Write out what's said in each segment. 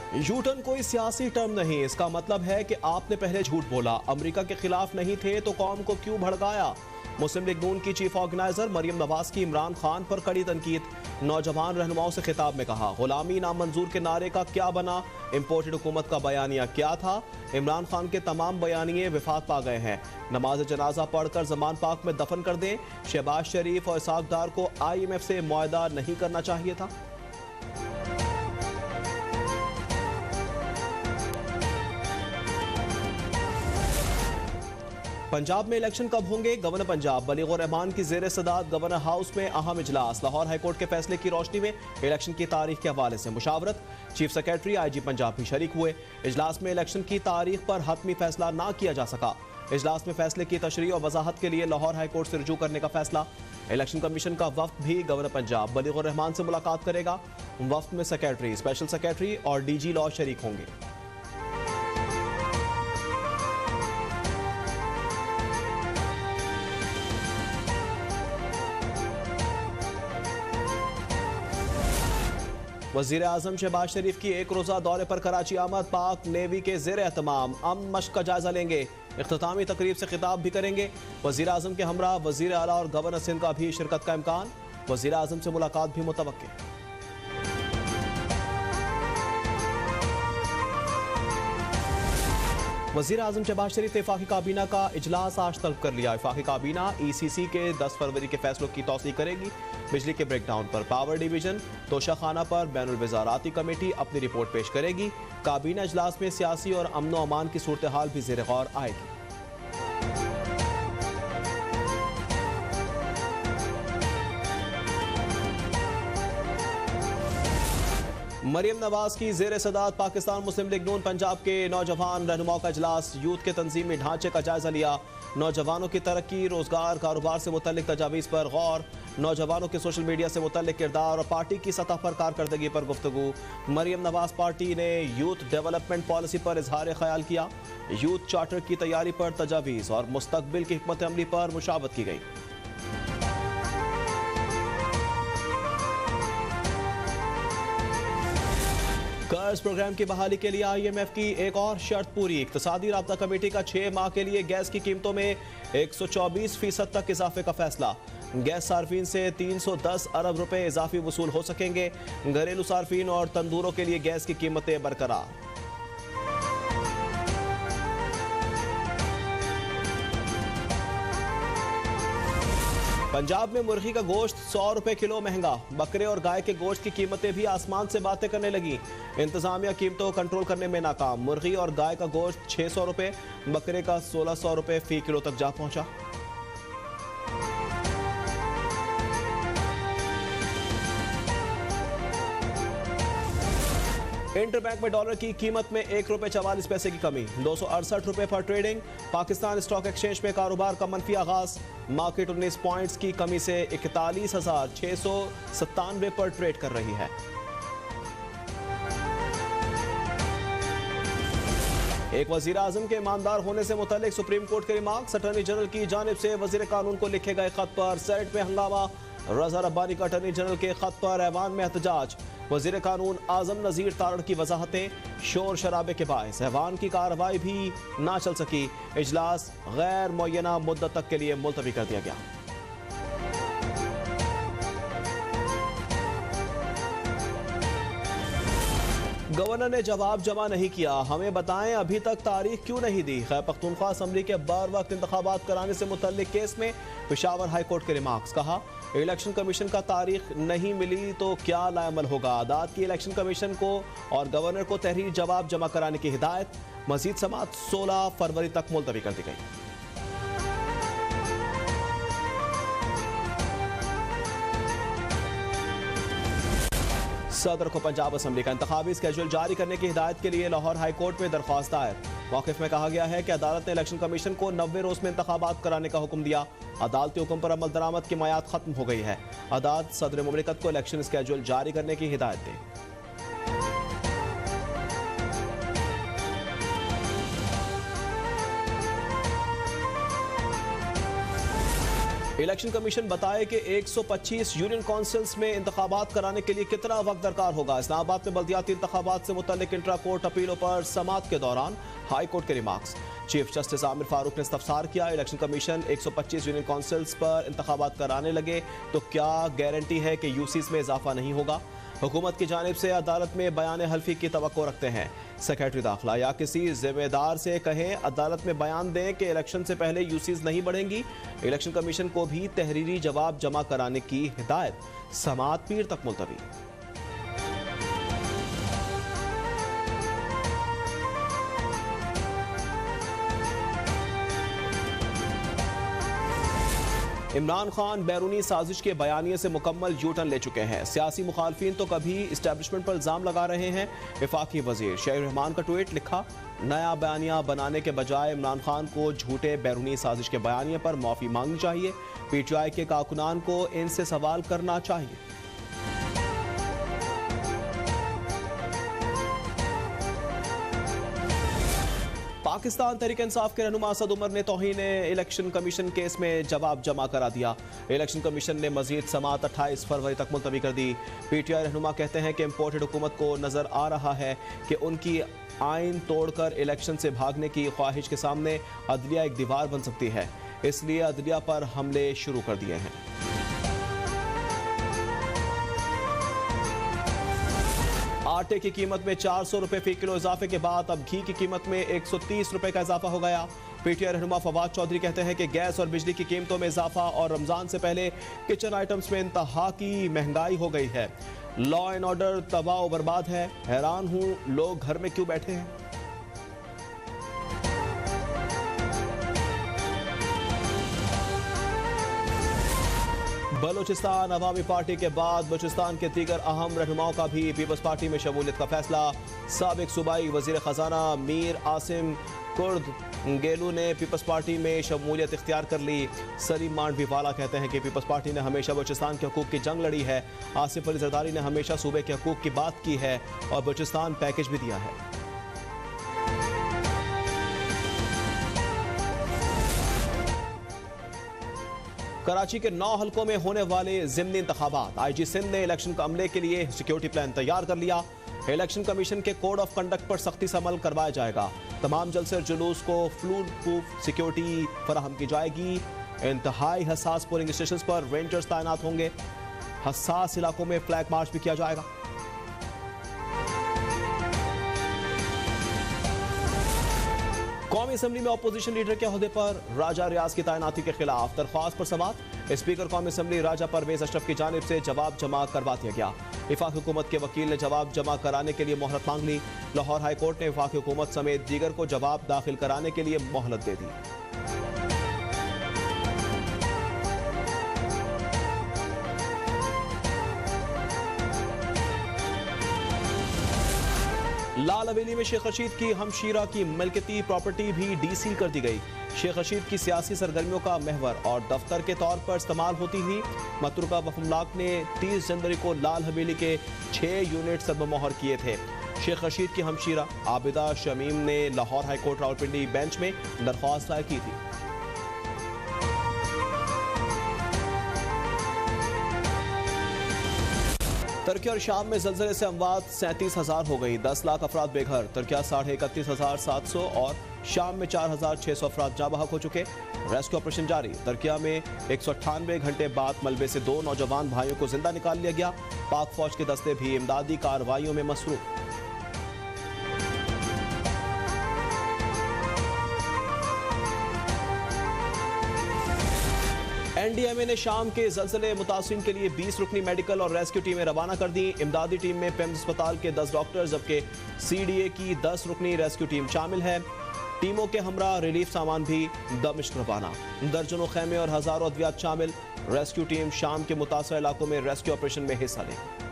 U turn कोई सियासी term नहीं, इसका मतलब है कि आपने पहले झूठ बोला, अमेरिका के खिलाफ नहीं थे तो कौम को क्यों भड़काया। मुस्लिम लीग नून की चीफ ऑर्गेनाइजर मरियम नवाज की इमरान खान पर कड़ी तनकीद। नौजवान रहनुमाओं से खिताब में कहा, गुलामी नामंजूर के नारे का क्या बना, इम्पोर्टेड हुकूमत का बयानिया क्या था। इमरान खान के तमाम बयानिए विफात पा गए हैं। नमाज जनाजा पढ़कर जमान पाक में दफन कर दें। शहबाज शरीफ और इसाक डार को IMF से मुआहदा नहीं करना चाहिए था। पंजाब में इलेक्शन कब होंगे, गवर्नर पंजाब बलीगुर रहमान की जेर सदात गवर्नर हाउस में अहम इजलास। लाहौर हाईकोर्ट के फैसले की रोशनी में इलेक्शन की तारीख के हवाले से मुशावरत। चीफ सेक्रेटरी IG पंजाब भी शरीक हुए। इजलास में इलेक्शन की तारीख पर हतमी फैसला ना किया जा सका। इजलास में फैसले की तशरीह और वजाहत के लिए लाहौर हाईकोर्ट से रुजू करने का फैसला। इलेक्शन कमीशन का वफ्द भी गवर्नर पंजाब बलीगुर रहमान से मुलाकात करेगा। वफ्द में सेक्रेटरी, स्पेशल सेक्रेटरी और DG लॉ शरीक होंगे। वजीर आजम शहबाज शरीफ की एक रोज़ा दौरे पर कराची आमद। पाक नेवी के जेर एहतमाम अमन मश्क का जायजा लेंगे। इख्तितामी तकरीब से खिताब भी करेंगे। वजीर आजम के हमरा वजीर आला और गवर्नर सिंध का भी शिरकत का इम्कान। वजीर आजम से मुलाकात भी मुतवक्के। वजीर आजम शहबाज शरीफ ने वफाकी काबीना का इजलास आज तलब कर लिया। वफाकी काबीना ECC के 10 फरवरी के फैसलों की तौसीक करेगी। बिजली के ब्रेकडाउन पर पावर डिवीजन, तोशाखाना पर बैनुल वज़ाराती कमेटी अपनी रिपोर्ट पेश करेगी। काबीना इजलास में सियासी और अमन व अमान की सूरत हाल भी ज़ेर गौर आएगी। मरियम नवाज की जेर सदात पाकिस्तान मुस्लिम लीग नून पंजाब के नौजवान रहनुमाओं का इजलास। यूथ के तंजीमी ढांचे का जायजा लिया। नौजवानों की तरक्की, रोजगार, कारोबार से मुतल्लिक तजावीज़ पर गौर। नौजवानों के सोशल मीडिया से मुतल्लिक किरदार और पार्टी की सतह पर कारकर्दगी पर गुफ्तगू। मरियम नवाज पार्टी ने यूथ डेवलपमेंट पॉलिसी पर इजहार ख्याल किया। यूथ चार्टर की तैयारी पर तजावीज़ और मुस्तकबिल की हिकमत अमली पर मुशावरत की गई। कर्ज प्रोग्राम की बहाली के लिए IMF की एक और शर्त पूरी। इक्तिसादी राब्ता कमेटी का 6 माह के लिए गैस की कीमतों में 124% तक इजाफे का फैसला। गैस सार्फिन से 310 अरब रुपए इजाफी वसूल हो सकेंगे। घरेलू सार्फिन और तंदूरों के लिए गैस की कीमतें बरकरार। पंजाब में मुर्गी का गोश्त 100 रुपए किलो महंगा। बकरे और गाय के गोश्त की कीमतें भी आसमान से बातें करने लगी। इंतजामिया कीमतों को कंट्रोल करने में नाकाम। मुर्गी और गाय का गोश्त 600 रुपए, बकरे का 1600 रुपए फी किलो तक जा पहुंचा। इंटरबैंक में डॉलर की कीमत में 1 रुपए 44 पैसे की कमी, 268 रुपए पर ट्रेडिंग। पाकिस्तान स्टॉक एक्सचेंज में कारोबार का मनफी आगाज। मार्केट 19 पॉइंट्स की कमी से 41,697 पर ट्रेड कर रही है। एक वजीर आजम के ईमानदार होने से मुतल्लिक सुप्रीम कोर्ट के रिमार्क्स। अटॉर्नी जनरल की जानिब से वजीर कानून को लिखे गए खत पर सेनेट में हंगामा। रजा रब्बानी का अटॉर्नी जनरल के खत पर ऐवान में एहतजाज। वजीर कानून आजम नजीर तारड़ की वजाहतें। शोर शराबे के बायस ऐवान की कार्रवाई भी ना चल सकी। इजलास गैर मुअय्यना मुद्दत तक के लिए मुलतवी कर दिया गया। गवर्नर ने जवाब जमा नहीं किया, हमें बताएं अभी तक तारीख क्यों नहीं दी। खैबर पख्तूनख्वा असम्बली के बर वक्त इंतखाबात कराने से मुतल्लिक केस में पेशावर हाईकोर्ट के रिमार्क्स। कहा, इलेक्शन कमीशन का तारीख नहीं मिली तो क्या लाअमल होगा। अदालत की इलेक्शन कमीशन को और गवर्नर को तहरीर जवाब जमा कराने की हिदायत। मजीद समाअत 16 फरवरी तक मुलतवी कर दी गई। सदर को पंजाब असम्बली का इंतखाबी स्केड्यूल जारी करने की हिदायत के लिए लाहौर हाई कोर्ट में दरख्वास्त दायर। मौक़िफ़ में कहा गया है कि अदालत ने इलेक्शन कमीशन को 90 रोज़ में इंतखाबात कराने का हुक्म दिया। अदालती हुक्म पर अमल दरामद की मियाद खत्म हो गई है। अदालत सदर मुमलिकत को इलेक्शन स्केड्यूल जारी करने की हिदायत दी। इलेक्शन कमीशन बताए कि 125 यूनियन काउंसिल्स में इंतखाबात कराने के लिए कितना वक्त दरकार होगा। इस्लामाबाद में बल्दियाती इंतखाबात से मुतल्लिक इंट्रा कोर्ट अपीलों पर समाअत के दौरान हाई कोर्ट के remarks. Chief justice Aamir Farooq ने इस्तफसार किया, इलेक्शन कमीशन 125 यूनियन काउंसिल्स पर इंतखाबात कराने लगे तो क्या गारंटी है कि यूसीज में इजाफा नहीं होगा। हुकूमत की जानिब से अदालत में बयान हल्फी की तवक्को रखते हैं। सेक्रेटरी दाखिला या किसी जिम्मेदार से कहें अदालत में बयान दें कि इलेक्शन से पहले यूसीज नहीं बढ़ेंगी। इलेक्शन कमीशन को भी तहरीरी जवाब जमा कराने की हिदायत। समाअत पीर तक मुलतवी। इमरान खान बैरूनी साजिश के बयानिए से मुकम्मल यू टर्न ले चुके हैं। सियासी मुखालफिन तो कभी इस्टेब्लिशमेंट पर इल्ज़ाम लगा रहे हैं। वफाकी वजीर शहीर रहमान का ट्वीट लिखा, नया बयानिया बनाने के बजाय इमरान खान को झूठे बैरूनी साजिश के बयानिए पर माफ़ी मांगनी चाहिए। PTI के कारकुनान को इनसे सवाल करना चाहिए। पाकिस्तान तहरीक इंसाफ के रहनुमा असद उमर ने तौहीन इलेक्शन कमीशन केस में जवाब जमा करा दिया। इलेक्शन कमीशन ने मजीद समाअत 28 फरवरी तक मुलतवी कर दी। PTI रहनुमा कहते हैं कि इम्पोर्टेड हुकूमत को नजर आ रहा है कि उनकी आइन तोड़कर इलेक्शन से भागने की ख्वाहिश के सामने अदलिया एक दीवार बन सकती है, इसलिए अदलिया पर हमले शुरू कर दिए हैं। आटे की कीमत में 400 रुपए फी किलो इजाफे के बाद अब घी की कीमत में 130 रुपए का इजाफा हो गया। PTI रहनुमा फवाद चौधरी कहते हैं कि गैस और बिजली की कीमतों में इजाफा और रमजान से पहले किचन आइटम्स में इंतहा की महंगाई हो गई है। लॉ एंड ऑर्डर तबाह और बर्बाद है। हैरान हूं लोग घर में क्यों बैठे हैं। बलूचिस्तान अवामी पार्टी के बाद बलूचिस्तान के दीगर अहम रहनुमाओं का भी पीपल्स पार्टी में शमूलियत का फैसला। साबिक सूबाई वजीर खजाना मीर आसिम कुर्द गेलू ने पीपल्स पार्टी में शमूलियत इख्तियार कर ली। सलीम मांडवी वाला कहते हैं कि पीपल्स पार्टी ने हमेशा बलूचिस्तान के हकूक़ की जंग लड़ी है। आसिफ अली जरदारी ने हमेशा सूबे के हकूक़ की बात की है और बलूचिस्तान पैकेज भी दिया है। कराची के 9 हलकों में होने वाले ज़िमनी इंतखाबात। IG सिंध ने इलेक्शन के अमले के लिए सिक्योरिटी प्लान तैयार कर लिया। इलेक्शन कमीशन के कोड ऑफ कंडक्ट पर सख्ती से अमल करवाया जाएगा। तमाम जलसे और जुलूस को फ्लूड प्रूफ सिक्योरिटी फराहम की जाएगी। इंतहाई हसास पोलिंग स्टेशन पर रेंजर्स तैनात होंगे। हसास इलाकों में फ्लैग मार्च भी किया जाएगा। कौमी असम्बली में अपोजिशन लीडर के ओहदे पर राजा रियाज की तैनाती के खिलाफ दरख्वास्त पर समाअत। स्पीकर कौमी असम्बली राजा परवेज अशरफ की जानिब से जवाब जमा करवा दिया गया। वफाक हुकूमत के वकील ने जवाब जमा कराने के लिए मोहलत मांग ली। लाहौर हाई कोर्ट ने वफाक हुकूमत समेत दीगर को जवाब दाखिल कराने के लिए मोहलत दे दी। लाल हवेली में शेख रशीद की हमशीरा की मिल्कियती प्रॉपर्टी भी डीसील कर दी गई। शेख रशीद की सियासी सरगर्मियों का महवर और दफ्तर के तौर पर इस्तेमाल होती हुई मतरूका वफमलाक ने 30 जनवरी को लाल हवेली के 6 यूनिट सरबमोहर किए थे। शेख रशीद की हमशीरा आबिदा शमीम ने लाहौर हाईकोर्ट रावलपिंडी बेंच में दरख्वास्त दायर की थी। तुर्की और शाम में जल्जले से अमवात 37,000 हो गई। 10 लाख अफराद बेघर। तुर्किया 31,700 और शाम में 4,600 अफराद जहाँ बहक हो चुके। रेस्क्यू ऑपरेशन जारी। तुर्किया में 198 घंटे बाद मलबे से 2 नौजवान भाइयों को जिंदा निकाल लिया गया। पाक फौज के दस्ते भी इमदादी कार्रवाइयों में मसरूफ। NDMA ने शाम के जल्जले मुतासिरीन के लिए 20 रुकनी मेडिकल और रेस्क्यू टीमें रवाना कर दी। इमदादी टीम में पेम्स अस्पताल के 10 डॉक्टर जबकि CDA की 10 रुकनी रेस्क्यू टीम शामिल है। टीमों के हमरा रिलीफ सामान भी दमिश्क रवाना। दर्जनों खेमे और हजारों अद्वियात शामिल। रेस्क्यू टीम शाम के मुतासर इलाकों में रेस्क्यू ऑपरेशन में हिस्सा लेगी।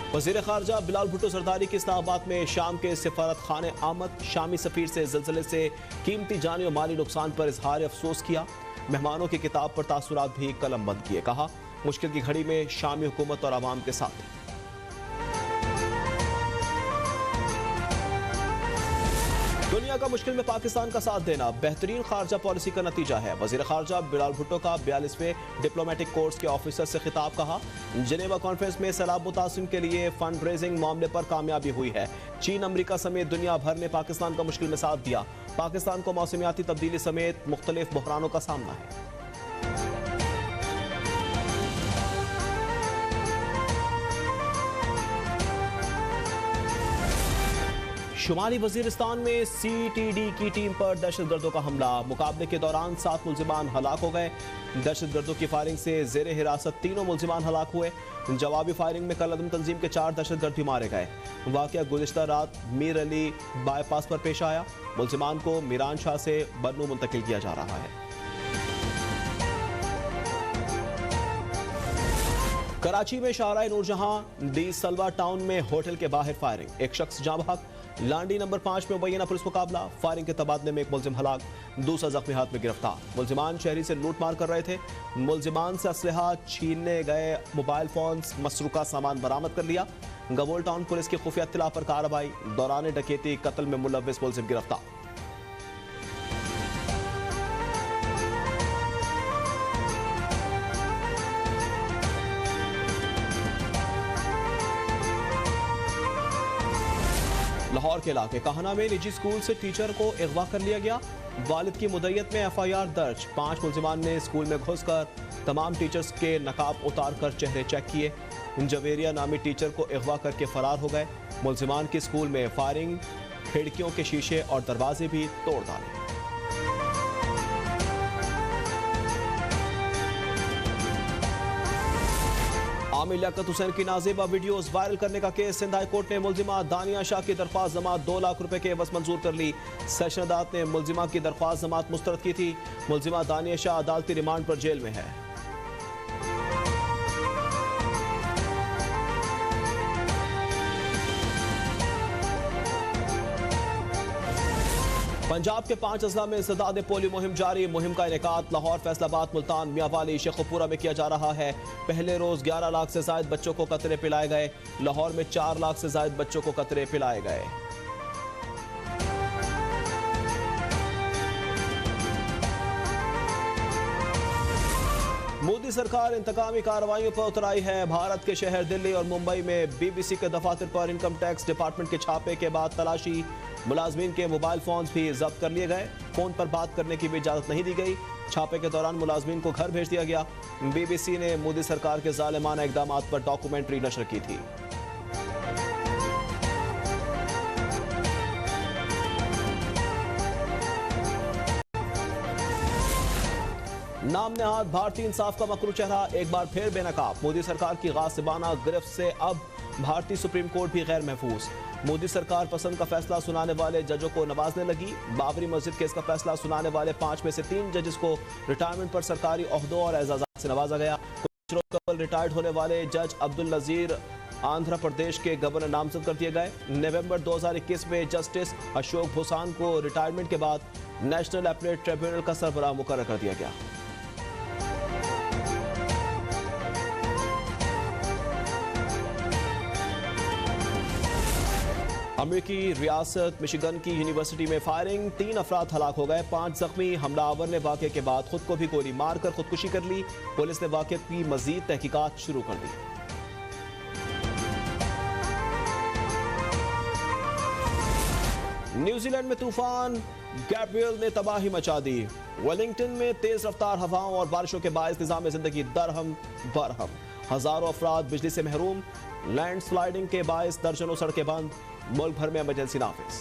वज़ीर ख़ारजा बिलाल भुट्टो जरदारी की इस्लामाबाद में शाम के सिफारत खाने आमद। शामी सफ़ीर से ज़िलज़ले से कीमती जानी और माली नुकसान पर इजहार अफसोस किया। मेहमानों की किताब पर तासुरात भी कलम बंद किए। कहा मुश्किल की घड़ी में शामी हुकूमत और आवाम के साथ। दुनिया का मुश्किल में पाकिस्तान का साथ देना बेहतरीन खारजा पॉलिसी का नतीजा है। वजीर खारजा बिलाल भुट्टो का 42वें डिप्लोमेटिक कोर्स के ऑफिसर से खिताब। कहा, जिनेवा कॉन्फ्रेंस में सैलाब मुतासिम के लिए फंड रेजिंग मामले पर कामयाबी हुई है। चीन, अमेरिका समेत दुनिया भर ने पाकिस्तान का मुश्किल में साथ दिया। पाकिस्तान को मौसमियाती तब्दीली समेत मुख्तलिफ बहरानों का सामना है। शुमाली वजीरिस्तान में CTD की टीम पर दहशतगर्दों का हमला। मुकाबले के दौरान 7 मुल्जिमान हलाक हो गए। दहशतगर्दों की फायरिंग से जेर हिरासत 3 मुल्जिमान हलाक हुए। जवाबी फायरिंग में कलअदम तंजीम के 4 दहशतगर्द भी मारे गए। वाकया गुज़िश्ता रात मीर अली बाईपास पर पेश आया। मुल्जिमान को मीरान शाह से बन्नू मुंतकिल किया जा रहा है। कराची में शाहराह नूरजहां डी सलवा टाउन में होटल के बाहर फायरिंग। एक शख्स जाँ बहक। लांडी नंबर 5 में मुबैना पुलिस मुकाबला। फायरिंग के तबादले में एक मुल्जिम हलाक, दूसरा जख्मी हाथ में गिरफ्तार। मुल्जिमान शहरी से लूट मार कर रहे थे। मुल्जिमान से असलहा, छीनने गए मोबाइल फोन, मसरूका सामान बरामद कर लिया। गबोल टाउन पुलिस की खुफिया इत्तला पर कार्रवाई। दौरान डकैती कत्ल में मुलव्विस मुल्जिम गिरफ्तार। लाहौर के इलाके काहना में निजी स्कूल से टीचर को अगवा कर लिया गया। वालिद की मुद्दत में FIR दर्ज। 5 मुल्जिमान ने स्कूल में घुसकर तमाम टीचर्स के नकाब उतार कर चेहरे चेक किए। जवेरिया नामी टीचर को अगवा करके फरार हो गए। मुल्जिमान की स्कूल में फायरिंग, खिड़कियों के शीशे और दरवाजे भी तोड़ डाले। आमिर लियाकत हुसैन की नाज़ेबा वीडियोस वायरल करने का केस। सिंध हाई कोर्ट ने मुल्जिमा दानिया शाह की दरख्वास्त जमात 2 लाख रुपए के एवज मंजूर कर ली। सेशन अदालत ने मुल्जिमा की दरख्वास्त जमात मुस्तरद की थी। मुल्जिमा दानिया शाह अदालती रिमांड पर जेल में है। पंजाब के 5 अजला में इंसदाद पोलियो मुहिम जारी। मुहिम का इनेकाद लाहौर, फैसलाबाद, मुल्तान, मियांवाली, शेखुपुरा में किया जा रहा है। पहले रोज 11 लाख से ज्यादा बच्चों को कतरे पिलाए गए। लाहौर में 4 लाख से ज्यादा बच्चों को कतरे पिलाए गए। मोदी सरकार इंतकामी कार्रवाइयों पर उतर आई है। भारत के शहर दिल्ली और मुंबई में BBC के दफातर पर इनकम टैक्स डिपार्टमेंट के छापे के बाद तलाशी। मुलाजमीन के मोबाइल फोन भी जब्त कर लिए गए। फोन पर बात करने की भी इजाजत नहीं दी गई। छापे के दौरान मुलाजमीन को घर भेज दिया गया। BBC ने मोदी सरकार के जालिमाना इकदाम पर डॉक्यूमेंट्री नशर की थी। नाम नहाद भारतीय इंसाफ का मकरू चेहरा एक बार फिर बेनकाब। मोदी सरकार की गासिबाना गिरफ्त से अब भारतीय सुप्रीम कोर्ट भी गैर महफूज। मोदी सरकार पसंद का फैसला सुनाने वाले जजों को नवाजने लगी। बाबरी मस्जिद केस का फैसला सुनाने वाले 5 में से 3 जजेस को रिटायरमेंट पर सरकारी ओहदों और एजाजात से नवाजा गया। कुछ रोज कबल रिटायर्ड होने वाले जज अब्दुल नजीर आंध्र प्रदेश के गवर्नर नामजद कर दिए गए। नवंबर 2021 में जस्टिस अशोक भूषण को रिटायरमेंट के बाद नेशनल अपीलेट ट्रिब्यूनल का सरबराह मुकर्रर कर दिया गया। अमेरिकी रियासत मिशिगन की यूनिवर्सिटी में फायरिंग, 3 अफराद हलाक हो गए, 5 जख्मी। हमलावर ने वाक़े के बाद खुद को भी गोली मारकर खुदकुशी कर ली। पुलिस ने वाक़े की मजीद तहकीकात शुरू कर दी। न्यूजीलैंड में तूफान गैब्रियल ने तबाही मचा दी। वेलिंगटन में तेज रफ्तार हवाओं और बारिशों के बायस निज़ाम जिंदगी दरहम बरहम। हजारों अफराद बिजली से महरूम। लैंडस्लाइडिंग के बायस दर्जनों सड़कें बंद। मुल्क भर में इमरजेंसी नाफिज।